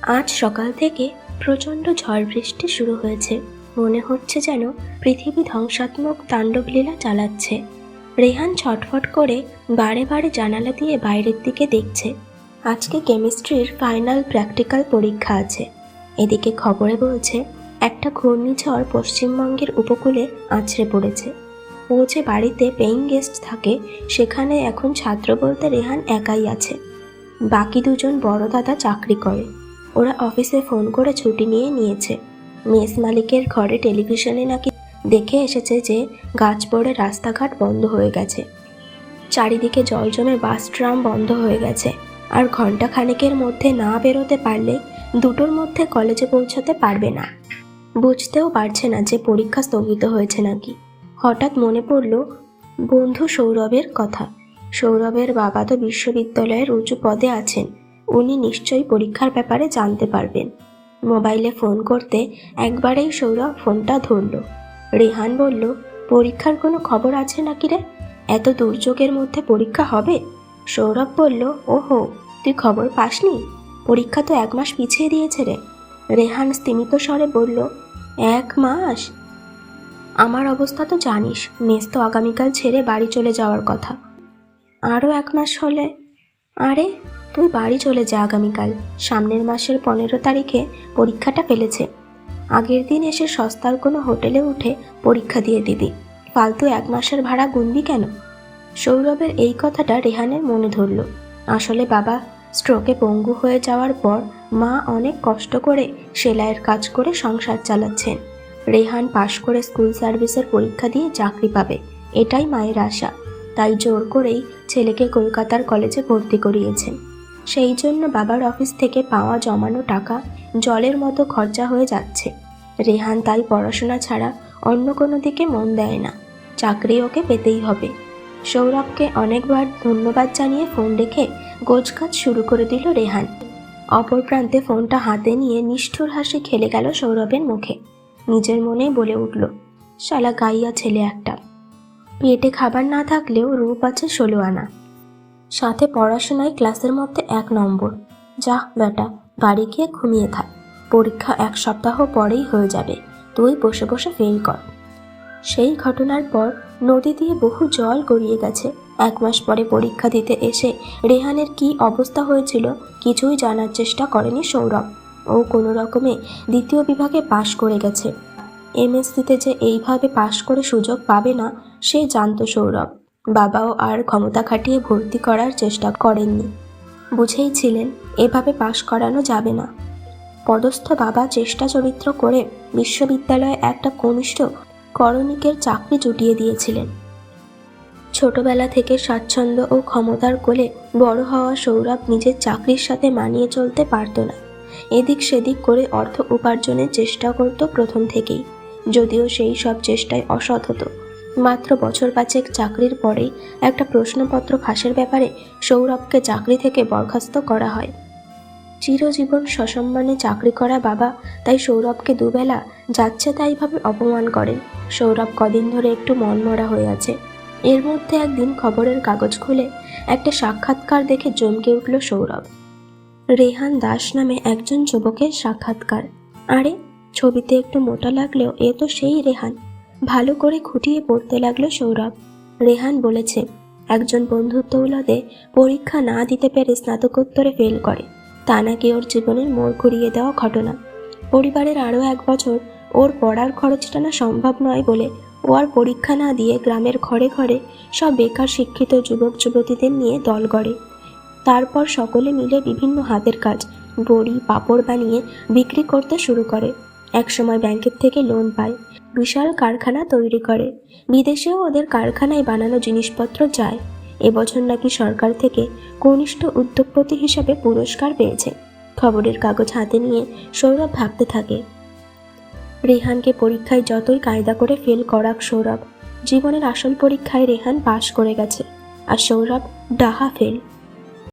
আজ সকাল থেকে প্রচণ্ড ঝড় বৃষ্টি শুরু হয়েছে। মনে হচ্ছে যেন পৃথিবী ধ্বংসাত্মক তাণ্ডবলীলা চালাচ্ছে। রেহান ছটফট করে বারে বারে জানালা দিয়ে বাইরের দিকে দেখছে। আজকে কেমিস্ট্রির ফাইনাল প্র্যাকটিক্যাল পরীক্ষা আছে। এদিকে খবরে বলছে একটা ঘূর্ণিঝড় পশ্চিমবঙ্গের উপকূলে আছড়ে পড়েছে। ও যে বাড়িতে পেইং গেস্ট থাকে সেখানে এখন ছাত্র বলতে রেহান একাই আছে। বাকি দুজন বড় দাদা চাকরি করে। ওরা অফিসে ফোন করে ছুটি নিয়েছে। মেস মালিকের ঘরে টেলিভিশনে নাকি দেখে এসেছে যে গাছ পড়ে রাস্তাঘাট বন্ধ হয়ে গেছে, চারিদিকে জল জমে বাস ট্রাম বন্ধ হয়ে গেছে, আর ঘন্টা খানেকের মধ্যে না বেরোতে পারলে দুটোর মধ্যে কলেজে পৌঁছাতে পারবে না। বুঝতেও পারছে না যে পরীক্ষা স্থগিত হয়েছে নাকি। হঠাৎ মনে পড়ল বন্ধু সৌরভের কথা। সৌরভের বাবা তো বিশ্ববিদ্যালয়ের উঁচু পদে আছেন, উনি নিশ্চয়ই পরীক্ষার ব্যাপারে জানতে পারবেন। মোবাইলে ফোন করতে একবারেই সৌরভ ফোনটা ধরল। রেহান বলল, পরীক্ষার কোনো খবর আছে নাকি রে? এত দুর্যোগের মধ্যে পরীক্ষা হবে? সৌরভ বলল, ওহো, তুই খবর পাসনি? পরীক্ষা তো 1 মাস পিছিয়ে দিয়েছে রে। রেহান স্তিমিত স্বরে বলল, 1 মাস? আমার অবস্থা তো জানিস, মেস তো আগামীকাল ছেড়ে বাড়ি চলে যাওয়ার কথা। আরও 1 মাস হলে? আরে তুই বাড়ি চলে যা আগামীকাল, সামনের মাসের 15 তারিখে পরীক্ষাটা ফেলেছে। আগের দিন এসে সস্তার কোনো হোটেলে উঠে পরীক্ষা দিয়ে দিবি, ফালতু 1 মাসের ভাড়া গুনবি কেন? সৌরভের এই কথাটা রেহানের মনে ধরল। আসলে বাবা স্ট্রোকে পঙ্গু হয়ে যাওয়ার পর মা অনেক কষ্ট করে সেলাইয়ের কাজ করে সংসার চালাচ্ছেন। রেহান পাশ করে স্কুল সার্ভিসের পরীক্ষা দিয়ে চাকরি পাবে, এটাই মায়ের আশা। তাই জোর করেই ছেলেকে কলকাতার কলেজে ভর্তি করিয়েছেন। সেই জন্য বাবার অফিস থেকে পাওয়া জমানো টাকা জলের মতো খরচা হয়ে যাচ্ছে। রেহান তাই পড়াশোনা ছাড়া অন্য কোনো দিকে মন দেয় না। চাকরি ওকে পেতেই হবে। সৌরভকে অনেকবার ধন্যবাদ জানিয়ে ফোন রেখে গোছগাছ শুরু করে দিল রেহান। অপর প্রান্তে ফোনটা হাতে নিয়ে নিষ্ঠুর হাসি খেলে গেল সৌরভের মুখে। নিজের মনেই বলে উঠল, শালা গাইয়া ছেলে একটা। পেটে খাবার না থাকলেও রূপ আছে 16 আনা, সাথে পড়াশোনায় ক্লাসের মধ্যে 1 নম্বর। যা বেটা, বাড়ি গিয়ে ঘুমিয়ে থাক, পরীক্ষা 1 সপ্তাহ পরেই হয়ে যাবে, তুই বসে বসে ফেল কর। সেই ঘটনার পর নদী দিয়ে বহু জল গড়িয়ে গেছে। 1 মাস পরে পরীক্ষা দিতে এসে রেহানের কি অবস্থা হয়েছিল কিছুই জানার চেষ্টা করেনি সৌরভ। ও কোনো রকমে 2য় বিভাগে পাশ করে গেছে। এমএসসিতে যে এইভাবে পাশ করে সুযোগ পাবে না সে জানতো সৌরভ। বাবাও আর ক্ষমতা খাটিয়ে ভর্তি করার চেষ্টা করেননি, বুঝেই ছিলেন এভাবে পাশ করানো যাবে না। পদস্থ বাবা চেষ্টা চরিত্র করে বিশ্ববিদ্যালয়ে একটা কনিষ্ঠ করণিকের চাকরি জুটিয়ে দিয়েছিলেন। ছোটবেলা থেকে স্বাচ্ছন্দ্য ও ক্ষমতার কোলে বড় হওয়া সৌরভ নিজের চাকরির সাথে মানিয়ে চলতে পারত না। এদিক সেদিক করে অর্থ উপার্জনের চেষ্টা করত প্রথম থেকেই, যদিও সেই সব চেষ্টায় অসৎ হতো। মাত্র বছর 5 চাকরির পরেই একটা প্রশ্নপত্র ফাঁসের ব্যাপারে সৌরভকে চাকরি থেকে বরখাস্ত করা হয়। চিরজীবন সসম্মানে চাকরি করা বাবা তাই সৌরভকে দুবেলা যাচ্ছে তাইভাবে অপমান করেন। সৌরভ কদিন ধরে একটু মনমরা হয়ে আছে। এর মধ্যে একদিন খবরের কাগজ খুলে একটা সাক্ষাৎকার দেখে চমকে উঠল সৌরভ। রেহান দাস নামে একজন যুবকের সাক্ষাৎকার। আরে, ছবিতে একটু মোটা লাগলেও এ তো সেই রেহান। ভালো করে খুঁটিয়ে পড়তে লাগলো সৌরভ। রেহান বলেছে একজন বন্ধুর দৌলতে পরীক্ষা না দিতে পেরে স্নাতকোত্তরে ফেল করে, তা নাকি ওর জীবনের মোড় ঘুরিয়ে দেওয়া ঘটনা। পরিবারের আরও 1 বছর ওর পড়ার খরচ টানা সম্ভব নয় বলে ও আর পরীক্ষা না দিয়ে গ্রামের ঘরে ঘরে সব বেকার শিক্ষিত যুবক যুবতীদের নিয়ে দল গড়ে। তারপর সকলে মিলে বিভিন্ন হাতের কাজ, বড়ি পাঁপড় বানিয়ে বিক্রি করতে শুরু করে। একসময় ব্যাংকের থেকে লোন পায়, বিশাল কারখানা তৈরি করে। বিদেশেও ওদের কারখানায় বানানো জিনিসপত্র যায়। এবছর নাকি সরকার থেকে কনিষ্ঠ উদ্যোগপতি হিসাবে পুরস্কার পেয়েছে। খবরের কাগজ হাতে নিয়ে সৌরভ ভাবতে থাকে, রেহানকে পরীক্ষায় যতই কায়দা করে ফেল করাক সৌরভ, জীবনের আসল পরীক্ষায় রেহান পাশ করে গেছে আর সৌরভ ডাহা ফেল।